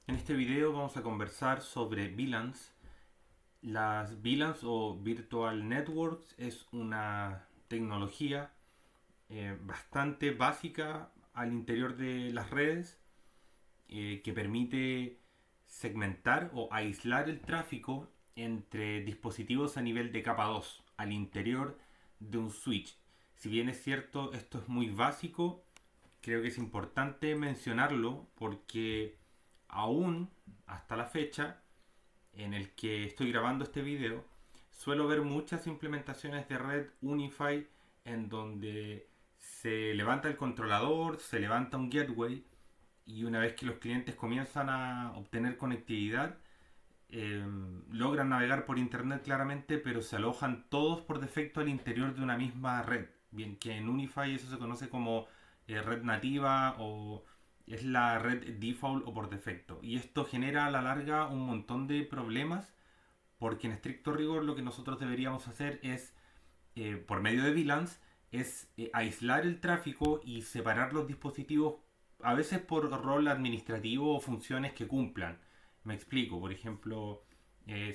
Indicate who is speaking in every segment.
Speaker 1: En este video vamos a conversar sobre VLANs. Las VLANs o Virtual Networks es una tecnología bastante básica al interior de las redes que permite segmentar o aislar el tráfico entre dispositivos a nivel de capa 2 al interior de un switch. Si bien es cierto, esto es muy básico, creo que es importante mencionarlo porque aún hasta la fecha en el que estoy grabando este video, suelo ver muchas implementaciones de red Unify en donde se levanta el controlador, se levanta un gateway y una vez que los clientes comienzan a obtener conectividad, eh, logran navegar por internet claramente, pero se alojan todos por defecto al interior de una misma red. Bien, que en Unify eso se conoce como red nativa o es la red default o por defecto. Y esto genera a la larga un montón de problemas porque en estricto rigor lo que nosotros deberíamos hacer es, por medio de VLANs, es aislar el tráfico y separar los dispositivos a veces por rol administrativo o funciones que cumplan. Me explico, por ejemplo,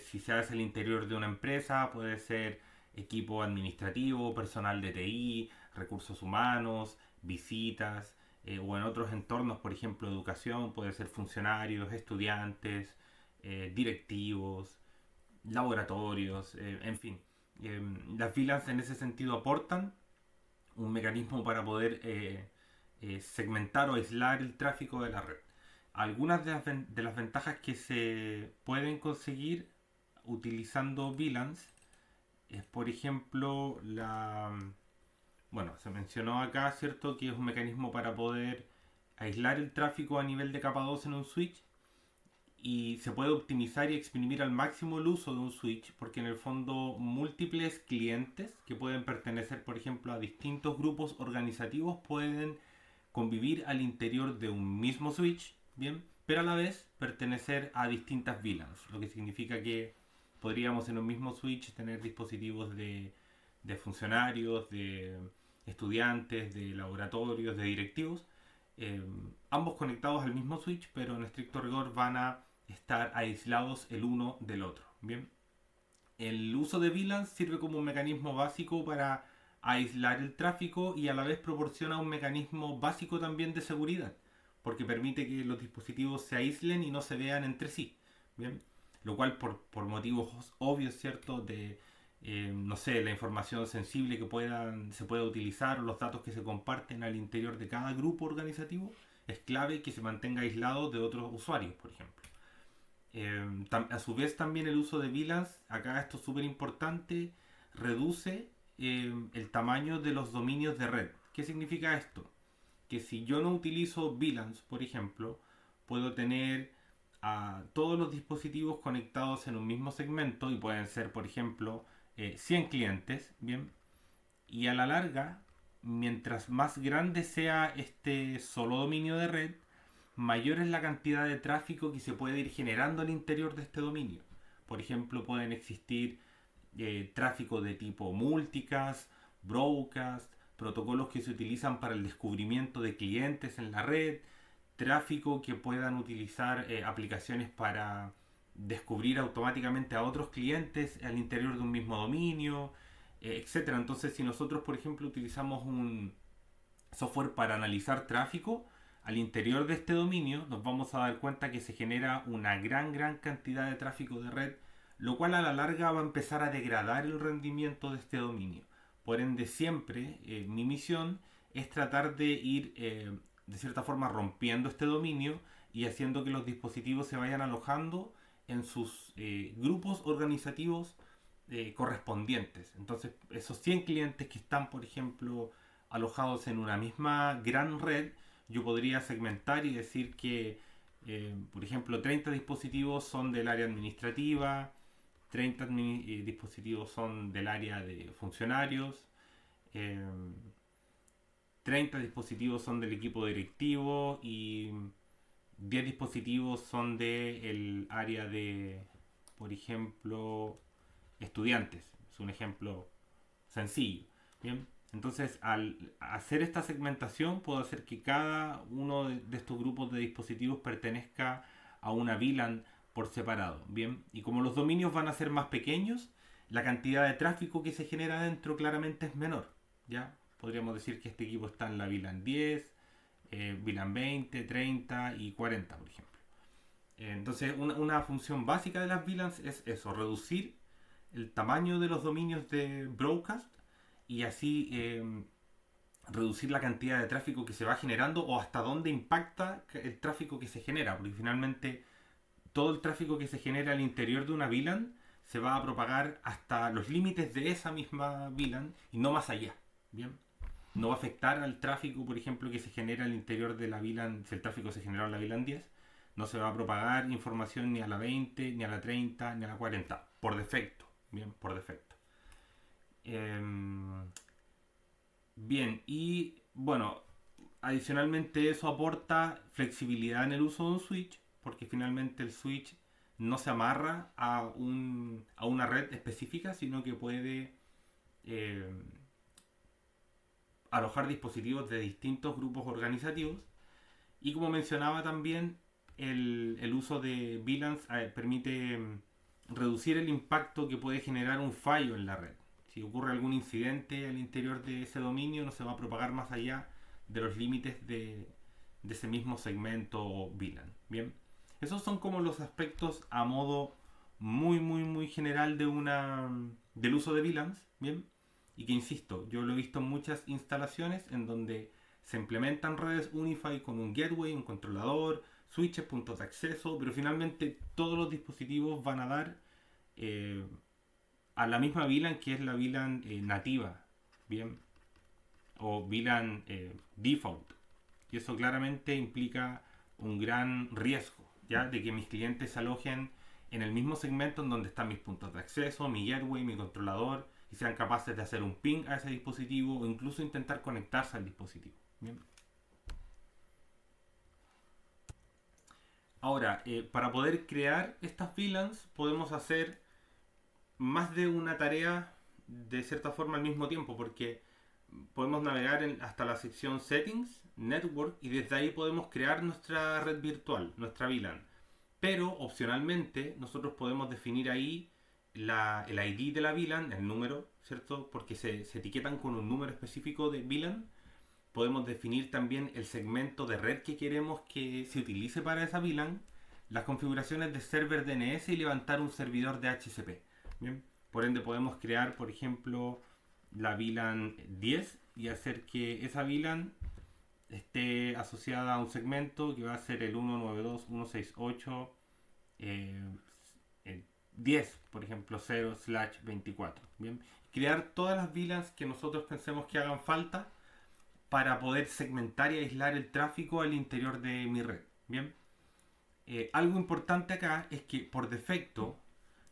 Speaker 1: si se hace el interior de una empresa, puede ser equipo administrativo, personal de TI, recursos humanos, visitas, o en otros entornos, por ejemplo, educación, puede ser funcionarios, estudiantes, directivos, laboratorios, en fin. Las VLANs en ese sentido aportan un mecanismo para poder segmentar o aislar el tráfico de la red. Algunas de las ventajas que se pueden conseguir utilizando VLANs es, por ejemplo, bueno, se mencionó acá, ¿cierto? Que es un mecanismo para poder aislar el tráfico a nivel de capa 2 en un switch y se puede optimizar y exprimir al máximo el uso de un switch porque en el fondo múltiples clientes que pueden pertenecer por ejemplo a distintos grupos organizativos pueden convivir al interior de un mismo switch, bien, pero a la vez pertenecer a distintas VLANs, lo que significa que podríamos en un mismo switch tener dispositivos de funcionarios, de estudiantes, de laboratorios, de directivos, eh, ambos conectados al mismo switch, pero en estricto rigor van a estar aislados el uno del otro. Bien, el uso de VLANs sirve como un mecanismo básico para aislar el tráfico y a la vez proporciona un mecanismo básico también de seguridad, porque permite que los dispositivos se aíslen y no se vean entre sí. Bien, lo cual por motivos obvios, ¿cierto? De, no sé, la información sensible que se pueda utilizar o los datos que se comparten al interior de cada grupo organizativo, es clave que se mantenga aislado de otros usuarios, por ejemplo. A su vez también el uso de VLANs, acá esto es súper importante, reduce el tamaño de los dominios de red. ¿Qué significa esto? Que si yo no utilizo VLANs, por ejemplo, puedo tener a todos los dispositivos conectados en un mismo segmento y pueden ser, por ejemplo, 100 clientes, ¿bien? Y a la larga, mientras más grande sea este solo dominio de red, mayor es la cantidad de tráfico que se puede ir generando al interior de este dominio. Por ejemplo, pueden existir tráfico de tipo multicast, broadcast, protocolos que se utilizan para el descubrimiento de clientes en la red, tráfico que puedan utilizar aplicaciones para descubrir automáticamente a otros clientes al interior de un mismo dominio, etcétera. Entonces, si nosotros, por ejemplo, utilizamos un software para analizar tráfico, al interior de este dominio nos vamos a dar cuenta que se genera una gran cantidad de tráfico de red, lo cual a la larga va a empezar a degradar el rendimiento de este dominio. Por ende, siempre mi misión es tratar de ir de cierta forma rompiendo este dominio y haciendo que los dispositivos se vayan alojando en sus grupos organizativos correspondientes. Entonces, esos 100 clientes que están, por ejemplo, alojados en una misma gran red, yo podría segmentar y decir que, por ejemplo, 30 dispositivos son del área administrativa, 30 dispositivos son del área de funcionarios, eh, 30 dispositivos son del equipo directivo y 10 dispositivos son del área de, por ejemplo, estudiantes. Es un ejemplo sencillo. Bien, entonces al hacer esta segmentación puedo hacer que cada uno de estos grupos de dispositivos pertenezca a una VLAN por separado, ¿bien? Y como los dominios van a ser más pequeños, la cantidad de tráfico que se genera dentro claramente es menor, ¿ya? Podríamos decir que este equipo está en la VLAN 10, VLAN 20, 30 y 40, por ejemplo. Entonces, una función básica de las VLANs es eso, reducir el tamaño de los dominios de broadcast y así reducir la cantidad de tráfico que se va generando o hasta dónde impacta el tráfico que se genera, porque finalmente todo el tráfico que se genera al interior de una VLAN se va a propagar hasta los límites de esa misma VLAN y no más allá, ¿bien? No va a afectar al tráfico, por ejemplo, que se genera al interior de la VLAN, si el tráfico se generó en la VLAN 10, no se va a propagar información ni a la 20, ni a la 30, ni a la 40, por defecto, bien, por defecto. Bien, y bueno, adicionalmente eso aporta flexibilidad en el uso de un switch, porque finalmente el switch no se amarra a una red específica, sino que puede eh, alojar dispositivos de distintos grupos organizativos. Y como mencionaba también, el uso de VLANs permite reducir el impacto que puede generar un fallo en la red. Si ocurre algún incidente al interior de ese dominio, no se va a propagar más allá de los límites de ese mismo segmento o VLAN. Bien, esos son como los aspectos a modo muy general del uso de VLANs. Bien, y que insisto, yo lo he visto en muchas instalaciones en donde se implementan redes Unify con un gateway, un controlador, switches, puntos de acceso, pero finalmente todos los dispositivos van a dar eh, a la misma VLAN que es la VLAN nativa, bien, o VLAN default. Y eso claramente implica un gran riesgo, ya, de que mis clientes se alojen en el mismo segmento en donde están mis puntos de acceso, mi gateway, mi controlador, y sean capaces de hacer un ping a ese dispositivo o incluso intentar conectarse al dispositivo. Bien. Ahora, para poder crear estas VLANs podemos hacer más de una tarea de cierta forma al mismo tiempo, porque podemos navegar hasta la sección Settings, Network, y desde ahí podemos crear nuestra red virtual, nuestra VLAN. Pero opcionalmente nosotros podemos definir ahí el ID de la VLAN, el número, ¿cierto? Porque se etiquetan con un número específico de VLAN. Podemos definir también el segmento de red que queremos que se utilice para esa VLAN, las configuraciones de server DNS y levantar un servidor de HCP. Bien, por ende podemos crear, por ejemplo, la VLAN 10 y hacer que esa VLAN esté asociada a un segmento que va a ser el 192.168 10, por ejemplo, 0/24. Bien, crear todas las VLANs que nosotros pensemos que hagan falta para poder segmentar y aislar el tráfico al interior de mi red. Bien, algo importante acá es que por defecto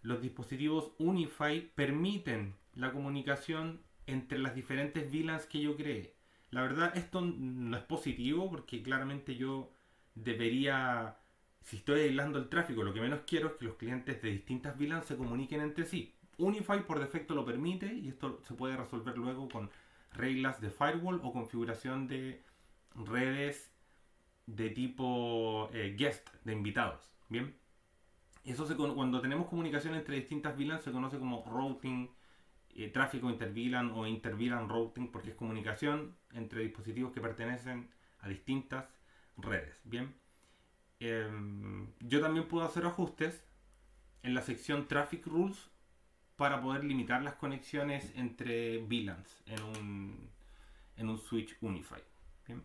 Speaker 1: los dispositivos Unify permiten la comunicación entre las diferentes VLANs que yo creé. La verdad esto no es positivo porque claramente yo debería, si estoy aislando el tráfico, lo que menos quiero es que los clientes de distintas VLANs se comuniquen entre sí. Unify por defecto lo permite y esto se puede resolver luego con reglas de firewall o configuración de redes de tipo guest, de invitados. Bien, eso cuando tenemos comunicación entre distintas VLANs se conoce como routing, tráfico inter-VLAN o inter-VLAN routing, porque es comunicación entre dispositivos que pertenecen a distintas redes. Bien, yo también puedo hacer ajustes en la sección Traffic Rules para poder limitar las conexiones entre VLANs en un switch Unify. Bien.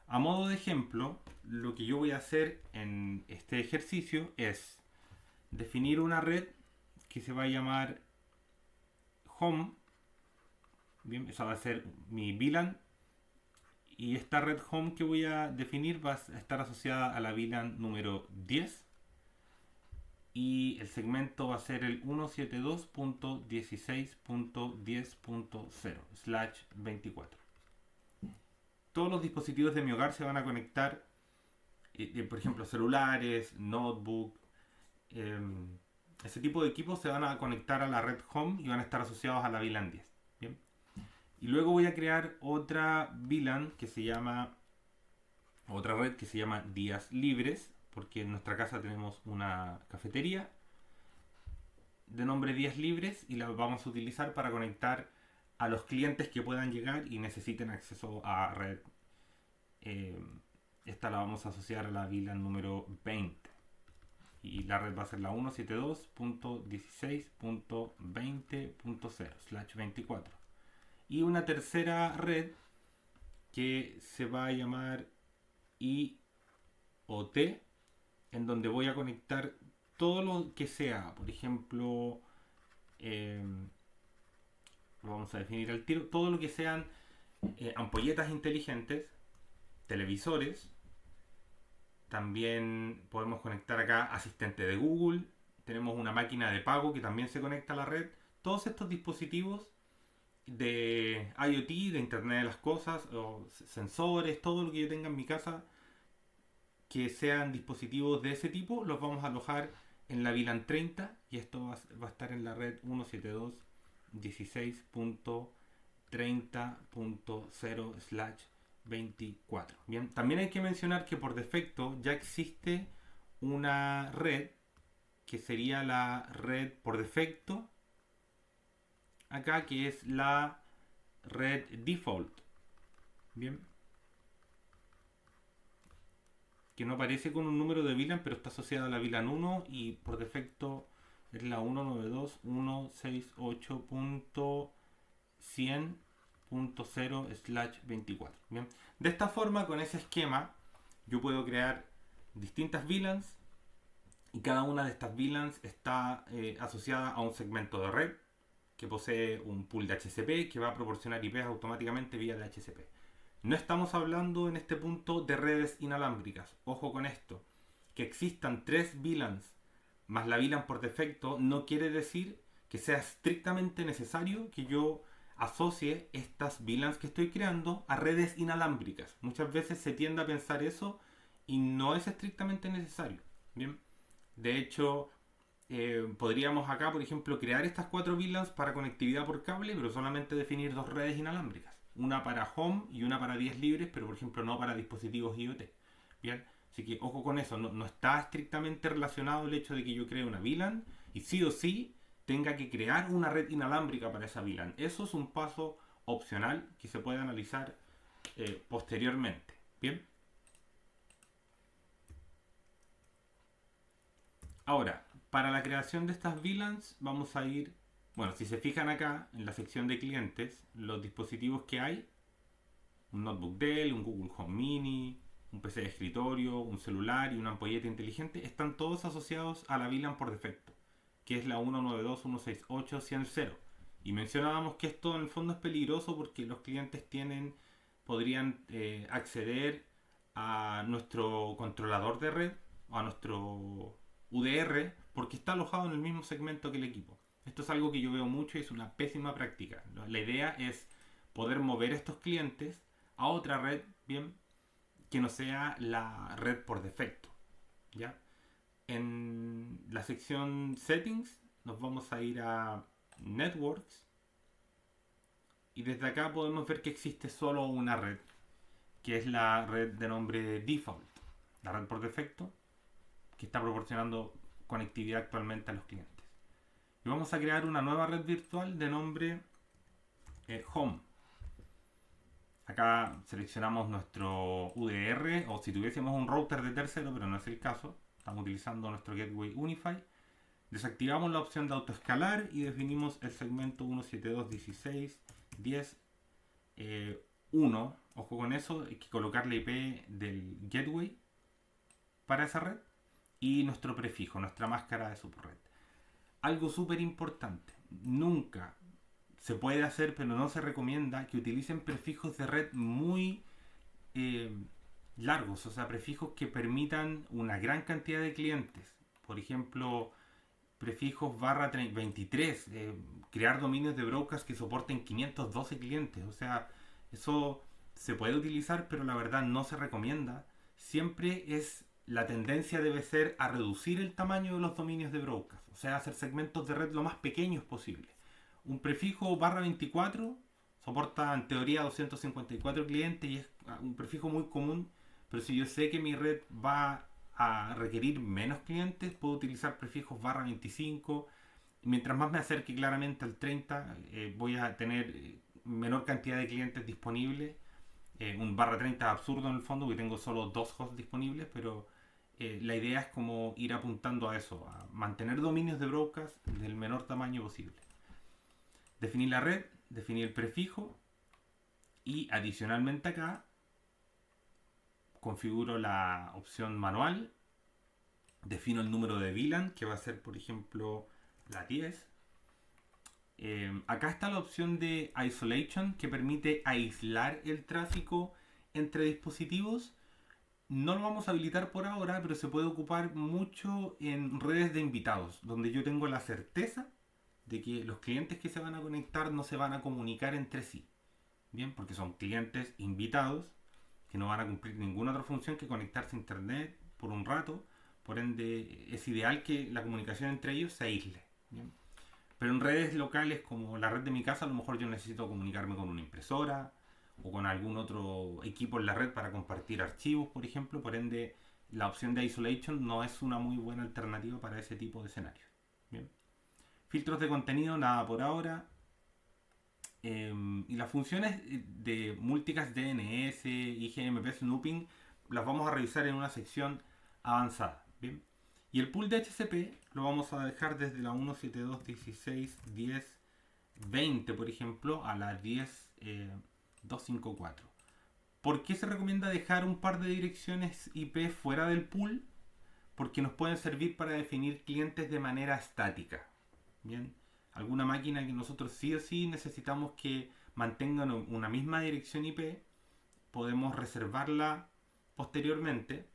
Speaker 1: A modo de ejemplo, lo que yo voy a hacer en este ejercicio es definir una red que se va a llamar Home. Bien, esa va a ser mi VLAN. Y esta red Home que voy a definir va a estar asociada a la VLAN número 10. Y el segmento va a ser el 172.16.10.0/24. Todos los dispositivos de mi hogar se van a conectar, por ejemplo, celulares, notebook, ese tipo de equipos se van a conectar a la red Home y van a estar asociados a la VLAN 10. ¿Bien? Y luego voy a crear otra VLAN que se llama, otra red que se llama días libres porque en nuestra casa tenemos una cafetería de nombre Días Libres y la vamos a utilizar para conectar a los clientes que puedan llegar y necesiten acceso a red. Eh, Esta la vamos a asociar a la VLAN número 20 y la red va a ser la 172.16.20.0/24 y una tercera red que se va a llamar IoT, en donde voy a conectar todo lo que sea, por ejemplo, lo vamos a definir al tiro, todo lo que sean ampolletas inteligentes, televisores. También podemos conectar acá asistente de Google. Tenemos una máquina de pago que también se conecta a la red. Todos estos dispositivos de IoT, de Internet de las Cosas, o sensores, todo lo que yo tenga en mi casa que sean dispositivos de ese tipo, los vamos a alojar en la VLAN 30 y esto va a estar en la red 172.16.30.0/24. Bien, también hay que mencionar que por defecto ya existe una red que sería la red por defecto acá, que es la red default. Bien, que no aparece con un número de VLAN, pero está asociada a la VLAN 1 y por defecto es la 192.168.100.0/24. Bien, de esta forma, con ese esquema, yo puedo crear distintas VLANs y cada una de estas VLANs está asociada a un segmento de red que posee un pool de HCP que va a proporcionar IPs automáticamente vía DHCP. No estamos hablando en este punto de redes inalámbricas. Ojo con esto. Que existan 3 VLANs más la VLAN por defecto no quiere decir que sea estrictamente necesario que yo asocie estas VLANs que estoy creando a redes inalámbricas. Muchas veces se tiende a pensar eso y no es estrictamente necesario. Bien. De hecho, podríamos acá, por ejemplo, crear estas 4 VLANs para conectividad por cable, pero solamente definir 2 redes inalámbricas. Una para home y una para Días Libres, pero por ejemplo no para dispositivos IoT. Bien, así que ojo con eso, no está estrictamente relacionado el hecho de que yo cree una VLAN y sí o sí tenga que crear una red inalámbrica para esa VLAN. Eso es un paso opcional que se puede analizar posteriormente. Bien. Ahora, para la creación de estas VLANs vamos a ir, bueno, si se fijan acá en la sección de clientes, los dispositivos que hay, un notebook Dell, un Google Home Mini, un PC de escritorio, un celular y una ampolleta inteligente, están todos asociados a la VLAN por defecto, que es la 192.168.100.0. Y mencionábamos que esto en el fondo es peligroso porque los clientes podrían acceder a nuestro controlador de red o a nuestro UDR porque está alojado en el mismo segmento que el equipo. Esto es algo que yo veo mucho y es una pésima práctica. La idea es poder mover estos clientes a otra red, bien, que no sea la red por defecto. ¿Ya? En la sección Settings nos vamos a ir a Networks y desde acá podemos ver que existe solo una red, que es la red de nombre Default, la red por defecto, que está proporcionando conectividad actualmente a los clientes. Y vamos a crear una nueva red virtual de nombre Home. Acá seleccionamos nuestro UDR o si tuviésemos un router de tercero, pero no es el caso, estamos utilizando nuestro Gateway Unify. Desactivamos la opción de autoescalar y definimos el segmento 172.16.10.1. Ojo con eso, hay que colocar la IP del gateway para esa red y nuestro prefijo, nuestra máscara de subred. Algo súper importante, nunca se puede hacer, pero no se recomienda que utilicen prefijos de red muy largos, o sea, prefijos que permitan una gran cantidad de clientes. Por ejemplo, prefijos /23, crear dominios de broadcast que soporten 512 clientes. O sea, eso se puede utilizar, pero la verdad no se recomienda. Siempre la tendencia debe ser a reducir el tamaño de los dominios de broadcast, o sea, hacer segmentos de red lo más pequeños posible. Un prefijo /24 soporta en teoría 254 clientes y es un prefijo muy común, pero si yo sé que mi red va a requerir menos clientes, puedo utilizar prefijos /25. Mientras más me acerque claramente al 30, voy a tener menor cantidad de clientes disponibles. Un /30 es absurdo en el fondo, porque tengo solo 2 hosts disponibles, pero la idea es como ir apuntando a eso, a mantener dominios de broadcast del menor tamaño posible. Definir la red, definir el prefijo y adicionalmente acá configuro la opción manual, defino el número de VLAN, que va a ser por ejemplo la 10. Acá está la opción de Isolation, que permite aislar el tráfico entre dispositivos. No lo vamos a habilitar por ahora, pero se puede ocupar mucho en redes de invitados, donde yo tengo la certeza de que los clientes que se van a conectar no se van a comunicar entre sí. Bien, porque son clientes invitados que no van a cumplir ninguna otra función que conectarse a internet por un rato. Por ende, es ideal que la comunicación entre ellos se aísle. Bien. Pero en redes locales como la red de mi casa, a lo mejor yo necesito comunicarme con una impresora o con algún otro equipo en la red para compartir archivos, por ejemplo. Por ende, la opción de Isolation no es una muy buena alternativa para ese tipo de escenarios. Bien. Filtros de contenido, nada por ahora. Y las funciones de Multicast DNS, IGMP Snooping, las vamos a revisar en una sección avanzada. ¿Bien? Y el pool de HCP lo vamos a dejar desde la 172.16.10.20, por ejemplo, a la 10.254. ¿Por qué se recomienda dejar un par de direcciones IP fuera del pool? Porque nos pueden servir para definir clientes de manera estática. Bien, alguna máquina que nosotros sí o sí necesitamos que mantengan una misma dirección IP, podemos reservarla posteriormente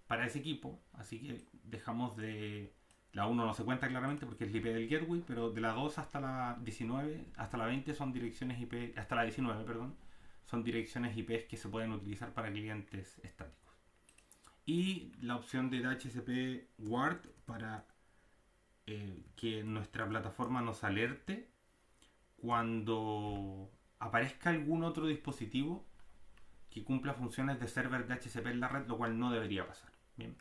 Speaker 1: para ese equipo. Así que dejamos de la 1 no se cuenta claramente porque es el IP del gateway, pero de la 2 hasta la 19, hasta la 20 son direcciones IP, hasta la 19, perdón, son direcciones IP que se pueden utilizar para clientes estáticos. Y la opción de DHCP Ward para que nuestra plataforma nos alerte cuando aparezca algún otro dispositivo que cumpla funciones de server DHCP en la red, lo cual no debería pasar. Bien.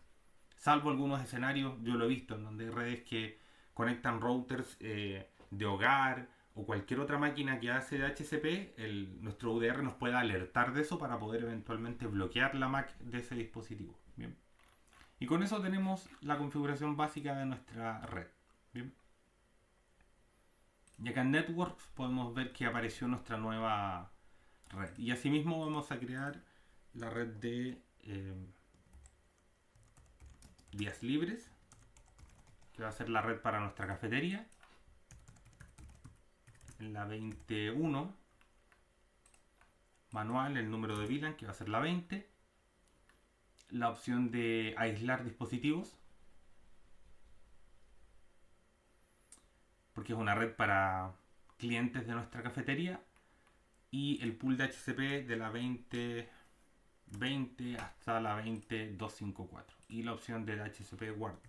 Speaker 1: Salvo algunos escenarios, yo lo he visto, en donde hay redes que conectan routers de hogar o cualquier otra máquina que hace DHCP, nuestro UDR nos puede alertar de eso para poder eventualmente bloquear la MAC de ese dispositivo. Bien. Y con eso tenemos la configuración básica de nuestra red. Bien. Y acá en Networks podemos ver que apareció nuestra nueva red. Y asimismo vamos a crear la red de días libres, que va a ser la red para nuestra cafetería. En la 21 manual, el número de VLAN, que va a ser la 20. La opción de aislar dispositivos, porque es una red para clientes de nuestra cafetería. Y el pool de HCP de la 20 hasta la 20.254. Y la opción de HCP Ward.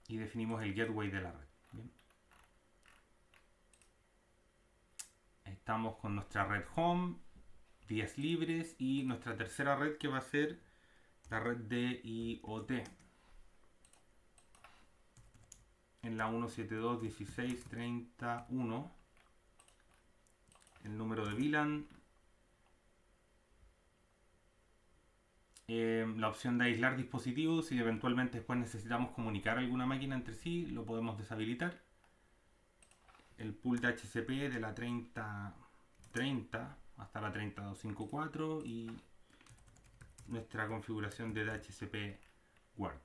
Speaker 1: Y definimos el gateway de la red. Bien. Estamos con nuestra red home, días libres y nuestra tercera red que va a ser la red de IoT. En la 172.16.31 el número de VLAN, la opción de aislar dispositivos. Si eventualmente después necesitamos comunicar alguna máquina entre sí, lo podemos deshabilitar. El pool de HCP de la 30.30 hasta la 30.254 y nuestra configuración de DHCP Ward.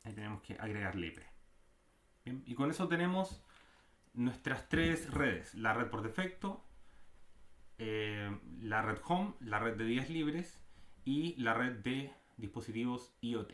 Speaker 1: Ahí tenemos que agregarle IP. Bien, y con eso tenemos nuestras tres redes: la red por defecto, la red home, la red de días libres y la red de dispositivos IoT.